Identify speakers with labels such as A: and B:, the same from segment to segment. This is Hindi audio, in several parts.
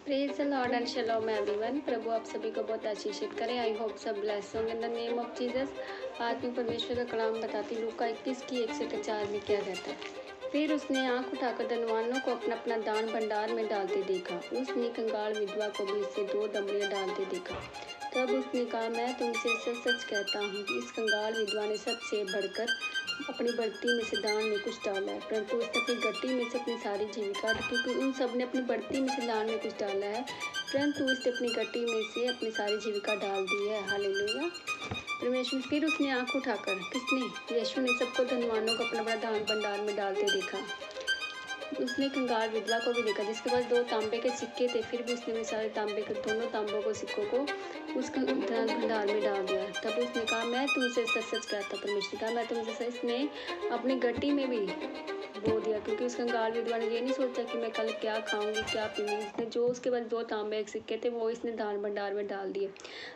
A: Praise the lord and shalom everyone. प्रभु आप सभी को बहुत आशीषित करे। आई होप सब ब्लेस होंगे in the name of Jesus. आज मैं परमेश्वर का कलाम बताती हूँ लूका 21 की 1 से 4 में क्या कहता है। फिर उसने आंख उठाकर धनवानों को अपना अपना दान भंडार में डालते देखा। उसने कंगाल विधवा को भी इससे 2 दमड़ियाँ डालते देखा। तब उसने कहा, मैं तुमसे सच सच कहता हूँ कि इस कंगाल विधवा ने सबसे बढ़कर अपनी बढ़ती में से दान में कुछ डाला है, परंतु उसने अपनी गट्टी में से अपनी सारी जीविका, क्योंकि उन सब ने अपनी बढ़ती में से दान में कुछ डाला है, परंतु उसने अपनी गट्टी में से अपनी सारी जीविका डाल दी है। हालेलुया। परमेश्वर। फिर उसने आंख उठाकर, किसने? यीशु ने सबको धनवानों को अपना अपना दान भंडार में डालते देखा। उसने कंगाल विधवा को भी देखा जिसके पास 2 तांबे के सिक्के थे, फिर भी उसने सारे तांबे के दोनों तांबों को सिक्कों को उसका दान भंडार में डाल दिया। तब उसने कहा, मैं तुमसे सच सच कहता। परमेश्वर कहा, मैं तुमसे सच। इसने अपनी गट्टी में भी बो दिया, क्योंकि उस कंगाल विधवा ने ये नहीं सोचा कि मैं कल क्या खाऊंगी क्या पीऊंगी। इसने जो उसके पास 2 तांबे के सिक्के थे वो इसने दान भंडार में डाल दिए।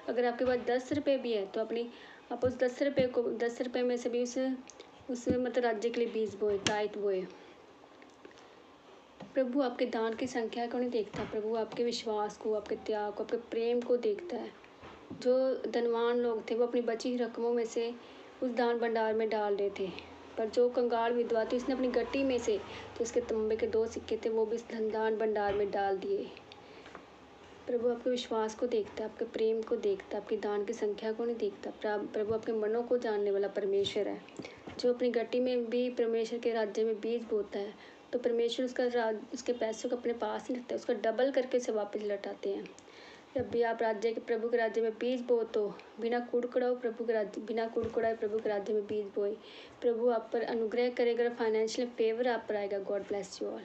A: अगर आपके पास 10 रुपये भी है तो आप उस 10 रुपये में से भी उस मतलब राज्य के लिए बीज बोए, टाइट बोए। प्रभु आपके दान की संख्या को नहीं देखता, प्रभु आपके विश्वास को, आपके त्याग को, आपके प्रेम को देखता है। जो धनवान लोग थे वो अपनी बची हुई रकमों में से उस दान भंडार में डाल रहे थे, पर जो कंगाल विधवा थी उसने अपनी गट्टी में से जो उसके तांबे के 2 सिक्के थे वो भी इस दान भंडार में डाल दिए। प्रभु आपके विश्वास को देखता है, आपके प्रेम को देखता है, आपकी दान की संख्या को नहीं देखता। प्रभु आपके मनों को जानने वाला परमेश्वर है। जो अपनी गट्टी में भी परमेश्वर के राज्य में बीज बोता है तो परमेश्वर उसके पैसों को अपने पास ही रखता है, उसका डबल करके उसे वापस लौटाते हैं। जब भी आप प्रभु के राज्य में बीज बो तो बिना कुड़कुड़ाए प्रभु के राज्य में बीज बोए। प्रभु आप पर अनुग्रह करेगा, फाइनेंशियल फेवर आप पर आएगा। God bless you all.